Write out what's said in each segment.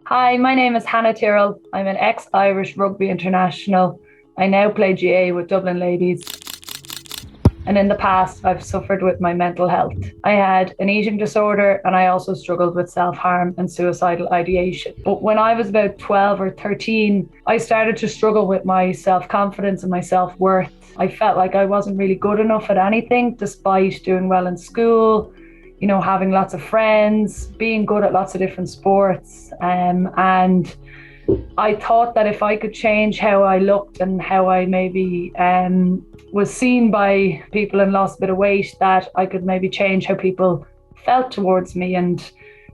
Hi, my name is Hannah Tyrrell. I'm an ex-Irish Rugby international. I now play GA with Dublin Ladies. And in the past, I've suffered with my mental health. I had an eating disorder and I also struggled with self-harm and suicidal ideation. But when I was about 12 or 13, I started to struggle with my self-confidence and my self-worth. I felt like I wasn't really good enough at anything, despite doing well in school, having lots of friends, being good at lots of different sports. And I thought that if I could change how I looked and how I maybe was seen by people and lost a bit of weight, that I could maybe change how people felt towards me. And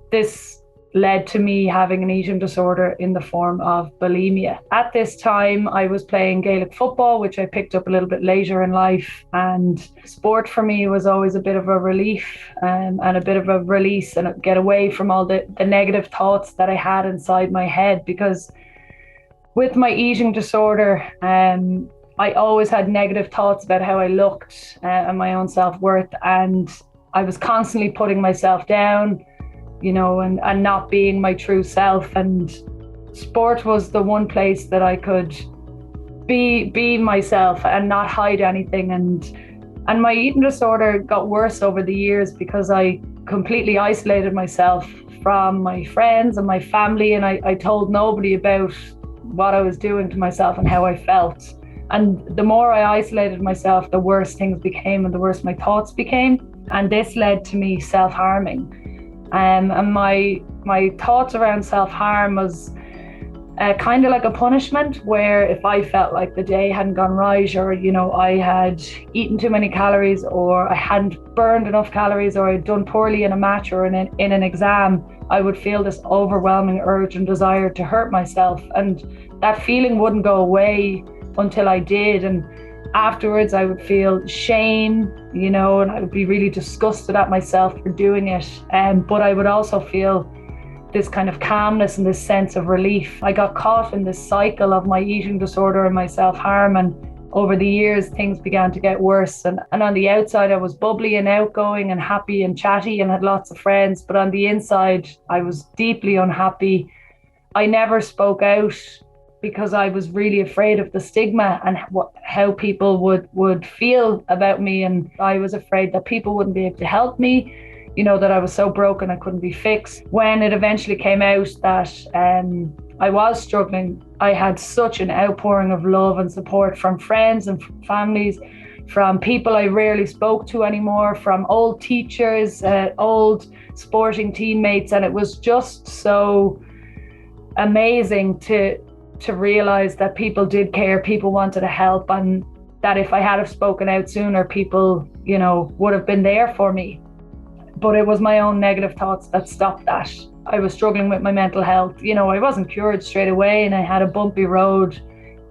this led to me having an eating disorder in the form of bulimia. At this time, I was playing Gaelic football, which I picked up a little bit later in life. And sport for me was always a bit of a relief and a bit of a release and a get away from all the negative thoughts that I had inside my head. Because with my eating disorder, I always had negative thoughts about how I looked and my own self-worth. And I was constantly putting myself down, and not being my true self. And sport was the one place that I could be myself and not hide anything. And my eating disorder got worse over the years because I completely isolated myself from my friends and my family, and I told nobody about what I was doing to myself and how I felt. And the more I isolated myself, the worse things became and the worse my thoughts became. And this led to me self-harming. And my thoughts around self-harm was kind of like a punishment, where if I felt like the day hadn't gone right, or I had eaten too many calories, or I hadn't burned enough calories, or I'd done poorly in a match or in an exam, I would feel this overwhelming urge and desire to hurt myself. And that feeling wouldn't go away until I did. And afterwards I would feel shame, and I would be really disgusted at myself for doing it. But I would also feel this kind of calmness and this sense of relief. I got caught in this cycle of my eating disorder and my self-harm, and over the years things began to get worse. And on the outside I was bubbly and outgoing and happy and chatty and had lots of friends, but on the inside I was deeply unhappy. I never spoke out because I was really afraid of the stigma and how people would feel about me. And I was afraid that people wouldn't be able to help me, that I was so broken I couldn't be fixed. When it eventually came out that I was struggling, I had such an outpouring of love and support from friends and families, from people I rarely spoke to anymore, from old teachers, old sporting teammates. And it was just so amazing to realize that people did care, people wanted to help, and that if I had have spoken out sooner, people, would have been there for me. But it was my own negative thoughts that stopped that. I was struggling with my mental health. I wasn't cured straight away, and I had a bumpy road,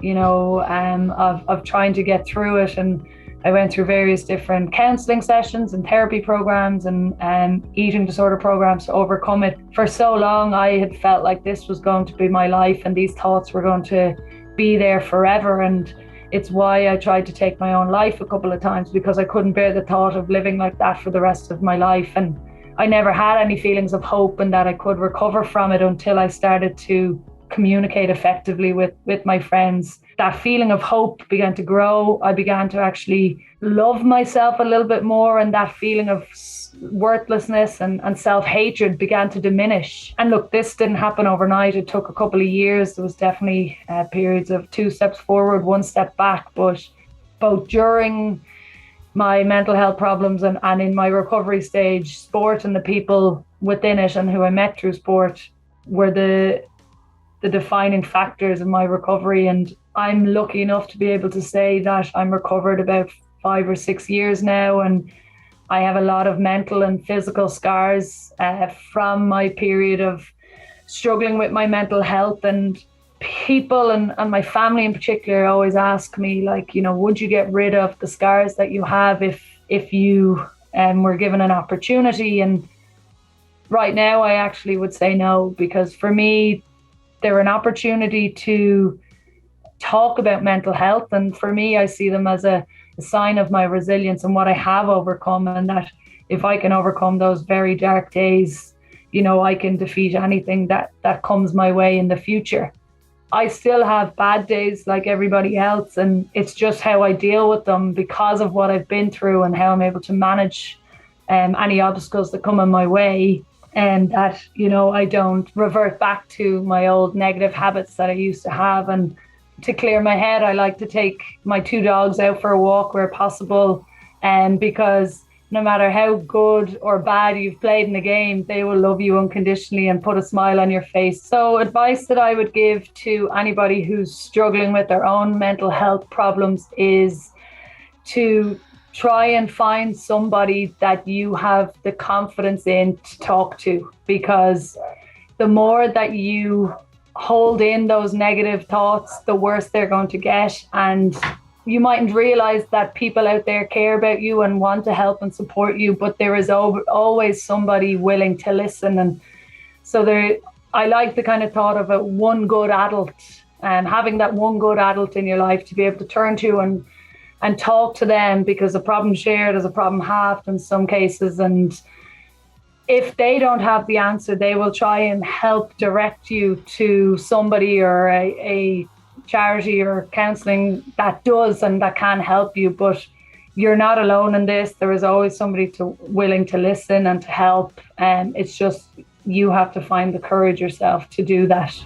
of trying to get through it. And I went through various different counselling sessions and therapy programs and eating disorder programs to overcome it. For so long, I had felt like this was going to be my life and these thoughts were going to be there forever. And it's why I tried to take my own life a couple of times, because I couldn't bear the thought of living like that for the rest of my life. And I never had any feelings of hope and that I could recover from it until I started to communicate effectively with my friends. That feeling of hope began to grow. I began to actually love myself a little bit more, and that feeling of worthlessness and self-hatred began to diminish. And look, this didn't happen overnight. It took a couple of years. There was definitely periods of 2 steps forward, 1 step back. But both during my mental health problems and in my recovery stage, sport and the people within it and who I met through sport were the defining factors in my recovery. And I'm lucky enough to be able to say that I'm recovered about 5 or 6 years now, and I have a lot of mental and physical scars from my period of struggling with my mental health. And people and my family in particular always ask me, like, would you get rid of the scars that you have if you were given an opportunity? And right now I actually would say no, because for me they're an opportunity to talk about mental health. And for me, I see them as a sign of my resilience and what I have overcome, and that if I can overcome those very dark days, I can defeat anything that comes my way in the future. I still have bad days like everybody else, and it's just how I deal with them because of what I've been through and how I'm able to manage any obstacles that come in my way, and that, I don't revert back to my old negative habits that I used to have. And to clear my head, I like to take my two dogs out for a walk where possible, and because no matter how good or bad you've played in the game, they will love you unconditionally and put a smile on your face. So advice that I would give to anybody who's struggling with their own mental health problems is to try and find somebody that you have the confidence in to talk to, because the more that you hold in those negative thoughts, the worse they're going to get. And you mightn't realize that people out there care about you and want to help and support you, but there is always somebody willing to listen. And so I like the kind of thought of a one good adult, and having that one good adult in your life to be able to turn to and talk to them, because a problem shared is a problem halved in some cases. And if they don't have the answer, they will try and help direct you to somebody or a charity or counselling that does and that can help you. But you're not alone in this. There is always somebody willing to listen and to help, and it's just you have to find the courage yourself to do that.